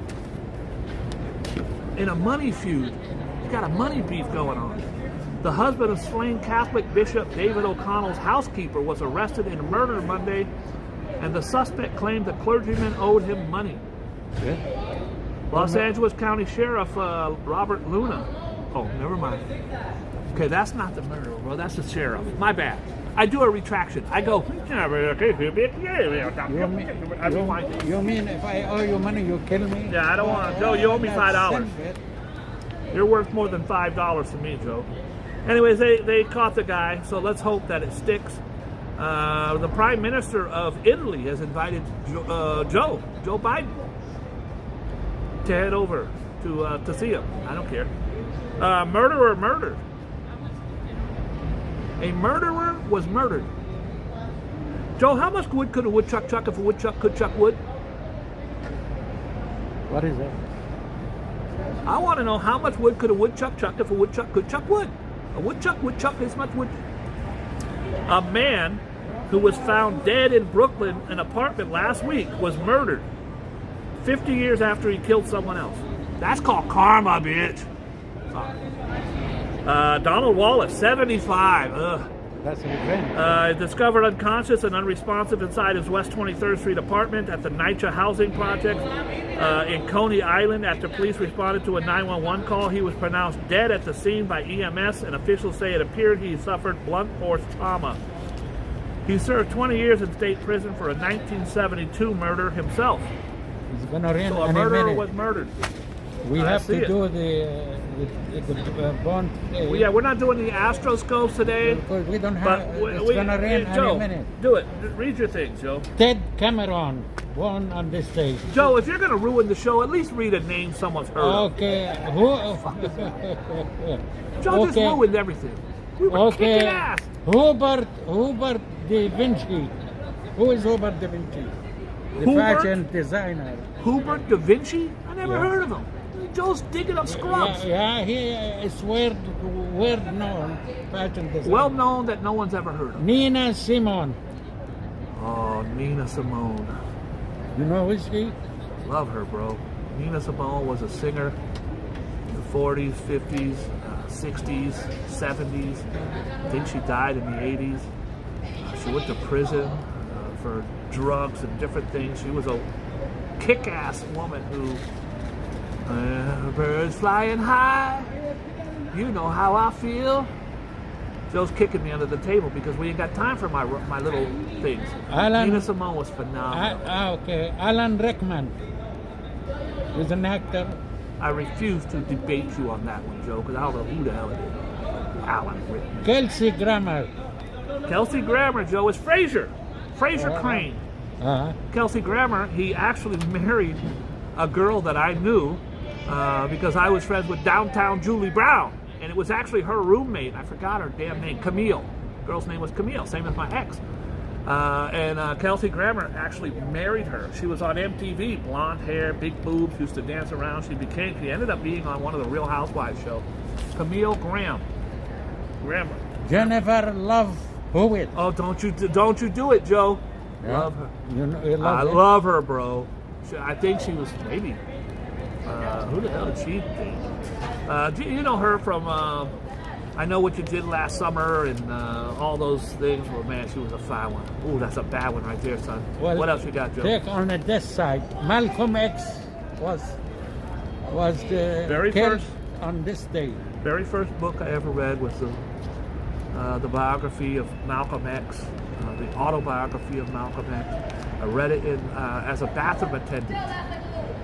In a money feud, he's got a money beef going on. The husband of slain Catholic Bishop David O'Connell's housekeeper was arrested and murdered Monday, and the suspect claimed the clergyman owed him money. Yeah. Los Angeles County Sheriff Robert Luna. Oh, never mind. Okay, that's not the murderer, bro. That's the sheriff. My bad. I do a retraction. I go. You mean if I owe you money, you kill me? Yeah, I don't want to. Joe, you owe me $5. You're worth more than $5 to me, Joe. Anyways, they caught the guy, so let's hope that it sticks. The Prime Minister of Italy has invited Joe Biden to head over to see him. I don't care. Murderer murdered. A murderer was murdered. Joe, how much wood could a woodchuck chuck if a woodchuck could chuck wood? What is that? I want to know how much wood could a woodchuck chuck if a woodchuck could chuck wood. A woodchuck would chuck as much wood. A man who was found dead in Brooklyn, an apartment last week, was murdered 50 years after he killed someone else. That's called karma, bitch. Sorry. Donald Wallace, 75. Ugh. That's revenge. Discovered unconscious and unresponsive inside his West 23rd Street apartment at the NYCHA housing project in Coney Island. After police responded to a 911 call, he was pronounced dead at the scene by EMS, and officials say it appeared he suffered blunt force trauma. He served 20 years in state prison for a 1972 murder himself. It's gonna rain So a any murderer minute. was murdered. We I have see to it. do the bond. Well, yeah, we're not doing the astroscopes today. Because we don't But have. It's gonna rain Joe, any minute. do it. Read your things, Joe. Ted Cameron won on this stage. Joe, if you're going to ruin the show, at least read a name someone's heard of. Okay. Who? Joe just ruined everything. We were kicking ass. Hubert Da Vinci. Who is Hubert Da Vinci? The Hubert? fashion designer. Hubert Da Vinci? I never Yeah. heard of him. Joe's digging up scrubs. Yeah, he is well known fashion designer. Well known that no one's ever heard of. Nina Simone. Oh, Nina Simone. You know who is she? Love her, bro. Nina Simone was a singer in the 40s, 50s, 60s, 70s. I think she died in the 80s. She went to prison for drugs and different things. She was a kick-ass woman who, birds flying high, you know how I feel. Joe's kicking me under the table because we ain't got time for my little things. Nina Simone was phenomenal. Okay, Alan Rickman is an actor. I refuse to debate you on that one, Joe, because I don't know who the hell it is. Alan Rickman. Kelsey Grammer. Kelsey Grammer, Joe, is Fraser Crane. Kelsey Grammer, he actually married a girl that I knew because I was friends with Downtown Julie Brown. And it was actually her roommate. I forgot her damn name. Camille. Girl's name was Camille. Same as my ex. And Kelsey Grammer actually married her. She was on MTV. Blonde hair, big boobs, used to dance around. She ended up being on one of the Real Housewives shows. Camille Grammer. Jennifer Love Hewitt. Oh, don't you do it, Joe. Yeah. Love her. You I love her, bro. I think she was maybe. Who the hell did she think? You know her from I Know What You Did Last Summer and all those things. Well, man, she was a fine one. Ooh, that's a bad one right there, son. Well, what else you got, Joe? Take on this side. Malcolm X was the very killed first on this day. Very first book I ever read was the biography of Malcolm X, the autobiography of Malcolm X. I read it as a bathroom attendant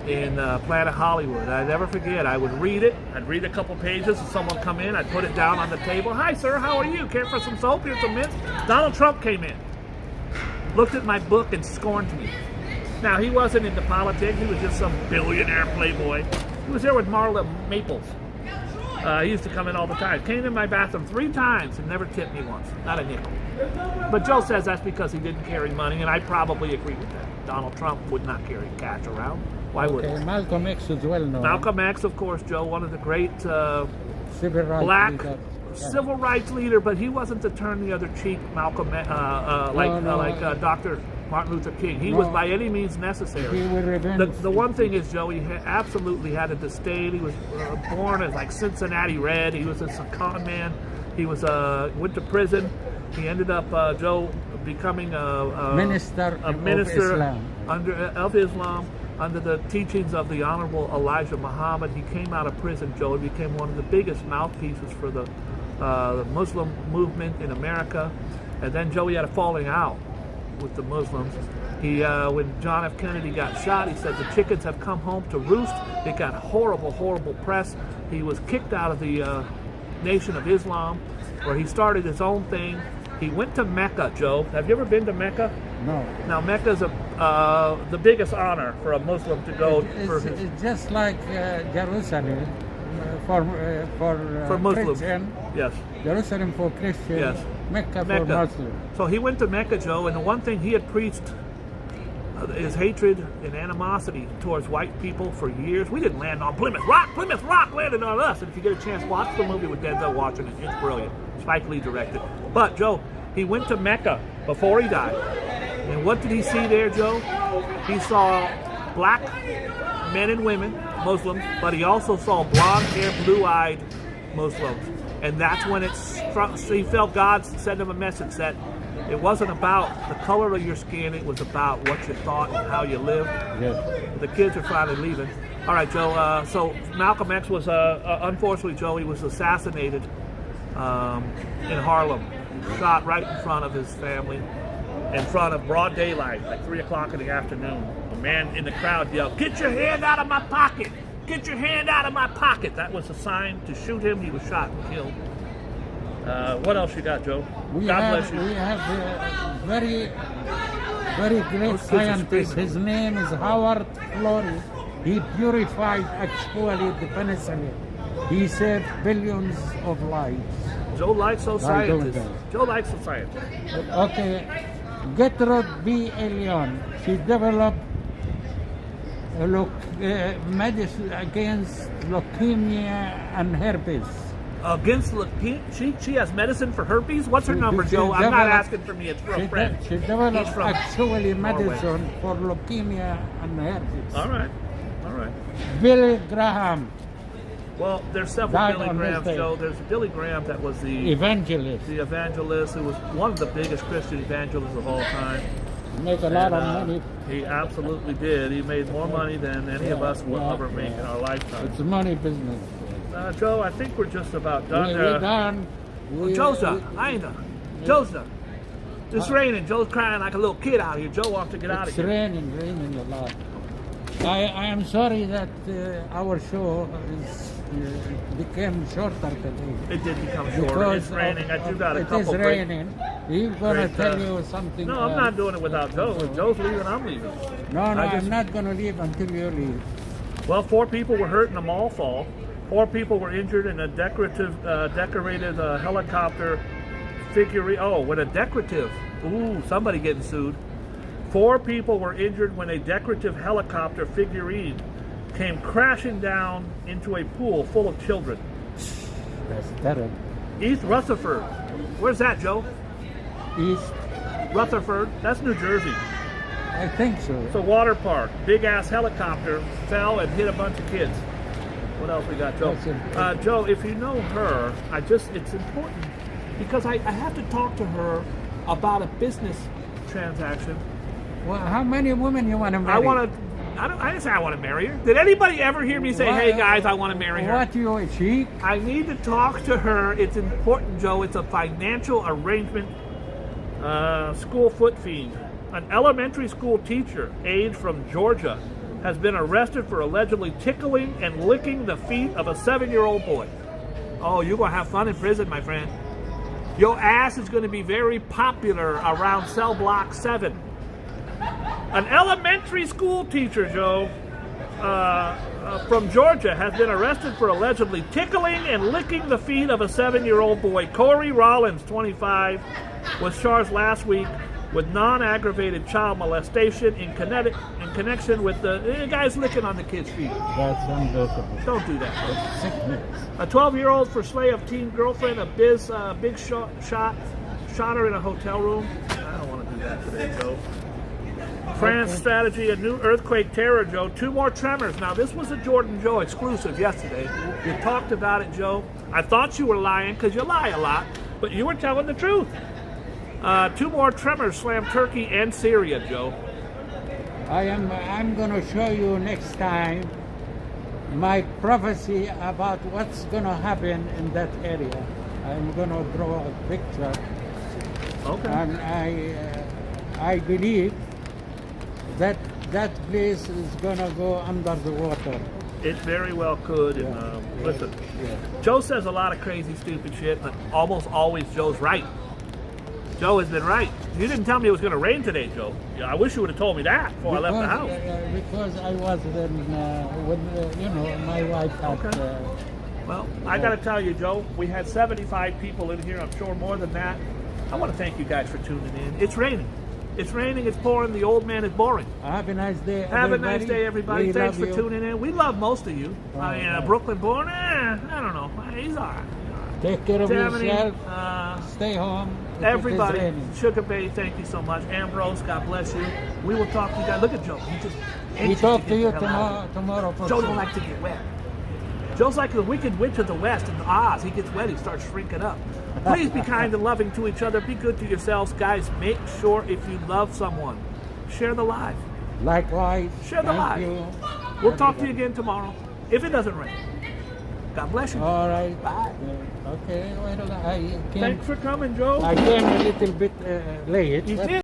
in Planet Hollywood. I never forget. I would read it. I'd read a couple pages and someone come in. I'd put it down on the table. Hi, sir. How are you? Care for some soap? Here's some mints. Donald Trump came in, looked at my book and scorned me. Now, he wasn't into politics. He was just some billionaire playboy. He was there with Marla Maples. He used to come in all the time. Came in my bathroom 3 times and never tipped me once. Not a nickel. But Joe says that's because he didn't carry money, and I probably agree with that. Donald Trump would not carry cash around. Why would he? Malcolm X is well known. Malcolm X, of course, Joe, one of the great civil rights black leader. Civil rights leader, but he wasn't to turn the other cheek, Malcolm, like Dr. Martin Luther King. He was by any means necessary. He would revenge. The one thing is, Joe, he absolutely had a disdain. He was born as like Cincinnati Red. He was a con man. He was went to prison. He ended up, Joe, becoming a minister of Islam under the teachings of the Honorable Elijah Muhammad. He came out of prison, Joe, and became one of the biggest mouthpieces for the Muslim movement in America. And then, Joe, he had a falling out with the Muslims. He, when John F. Kennedy got shot, he said the chickens have come home to roost. It got horrible, horrible press. He was kicked out of the Nation of Islam, where he started his own thing. He went to Mecca, Joe. Have you ever been to Mecca? No. Now, Mecca is the biggest honor for a Muslim to go. It's just like Jerusalem for Muslims. Christian. Yes. Jerusalem for Christian. Yes. Mecca for Muslim. So he went to Mecca, Joe, and the one thing he had preached is hatred and animosity towards white people for years. We didn't land on Plymouth Rock. Plymouth Rock landed on us. And if you get a chance, watch the movie with Denzel Washington. It's brilliant. Spike Lee directed. But, Joe, he went to Mecca before he died. And what did he see there, Joe? He saw black men and women, Muslims, but he also saw blonde-haired, blue-eyed Muslims. And that's when he felt God send him a message that it wasn't about the color of your skin, it was about what you thought and how you lived. Yes. The kids are finally leaving. All right, Joe, so Malcolm X was, unfortunately, Joe, he was assassinated in Harlem. Shot right in front of his family, in front of broad daylight, like 3 o'clock in the afternoon. A man in the crowd yelled, "Get your hand out of my pocket! Get your hand out of my pocket!" That was a sign to shoot him. He was shot and killed. What else you got, Joe? God bless you. We have a very, very great scientist. His name is Howard Florey. He purified actually the penicillin. He saved billions of lives. Joe likes those scientists. Joe likes the scientists. Okay. Gertrude B. Elion. She developed medicine against leukemia and herpes. Against leukemia? She has medicine for herpes? What's her number, Joe? I'm not asking for me. It's for a friend. She developed actually medicine for leukemia and herpes. All right. All right. Bill Graham. Well, there's several Died Billy on this Grahams, day. Joe. There's Billy Graham that was the Evangelist. evangelist who was one of the biggest Christian evangelists of all time. Make a lot of And, money. He absolutely did. He made more money than any of us will ever make in our lifetime. It's a money business. Joe, I think we're just about done. We're done. Joe's done. I ain't done. Joe's done. It's raining. Joe's crying like a little kid out here. Joe wants to get out of It's here. raining a lot. I am sorry that our show became shorter today. It did become shorter. It's raining. I do got a couple It is breaks. raining. He's gonna Great, tell you something. No, I'm not doing it without Joe. If Joe's leaving, I'm leaving. No, I just- I'm not gonna leave until you leave. Well, 4 people were hurt in a mall fall. 4 people were injured in a decorated helicopter figurine. Oh, with a decorative. Ooh, somebody getting sued. 4 people were injured when a decorative helicopter figurine came crashing down into a pool full of children. That's terrible. East Rutherford. Where's that, Joe? East, Rutherford. That's New Jersey. I think so. It's a water park. Big ass helicopter fell and hit a bunch of kids. What else we got, Joe? Joe, if you know her, it's important because I have to talk to her about a business transaction. Well, how many women you want to marry? I didn't say I want to marry her. Did anybody ever hear me say, hey guys, I want to marry her? What you she? I need to talk to her. It's important, Joe. It's a financial arrangement. School foot fiend. An elementary school teacher, aide from Georgia, has been arrested for allegedly tickling and licking the feet of a 7-year-old boy. Oh, you're going to have fun in prison, my friend. Your ass is going to be very popular around cell block 7. An elementary school teacher, Joe, from Georgia has been arrested for allegedly tickling and licking the feet of a 7-year-old boy. Corey Rollins, 25, was charged last week with non-aggravated child molestation in connection with the guys licking on the kids' feet. That's unbelievable. Don't do that. That's sickness. A 12-year-old for slay of teen girlfriend, big shot her in a hotel room. I don't want to do that today, Joe. France strategy, a new earthquake terror, Joe. 2 more tremors. Now, this was a Jordan Joe exclusive yesterday. You talked about it, Joe. I thought you were lying because you lie a lot, but you were telling the truth. 2 more tremors slammed Turkey and Syria, Joe. I'm going to show you next time my prophecy about what's going to happen in that area. I'm going to draw a picture. Okay. And I believe that place is going to go under the water. It very well could. And listen, Joe says a lot of crazy, stupid shit, but almost always Joe's right. Joe has been right. You didn't tell me it was going to rain today, Joe. I wish you would have told me that before I left the house. Because I was when my wife had. Well, I got to tell you, Joe, we had 75 people in here. I'm sure more than that. I want to thank you guys for tuning in. It's raining. It's raining. It's pouring. The old man is boring. Have a nice day, Have a nice day, everybody. We Thanks love for you. tuning in. We love most of you. Right. Brooklyn born, I don't know. He's all right. Take care of Tammany, yourself. Stay home. if it is Everybody, raining. Sugar Bay, thank you so much. Ambrose, God bless you. We will talk to you guys. Look at Joe. He just We talk to get you the hell out. tomorrow. For Joe sure. don't like to get wet. Joe's like the Wicked Witch of the West in Oz. He gets wet, he starts shrinking up. Please be kind and loving to each other. Be good to yourselves. Guys, make sure if you love someone, share the live. Likewise. Share the Thank live. you. We'll talk to you again tomorrow, if it doesn't rain. God bless you. All right. Bye. Okay. Well, Thanks for coming, Joe. I came a little bit late. You but did.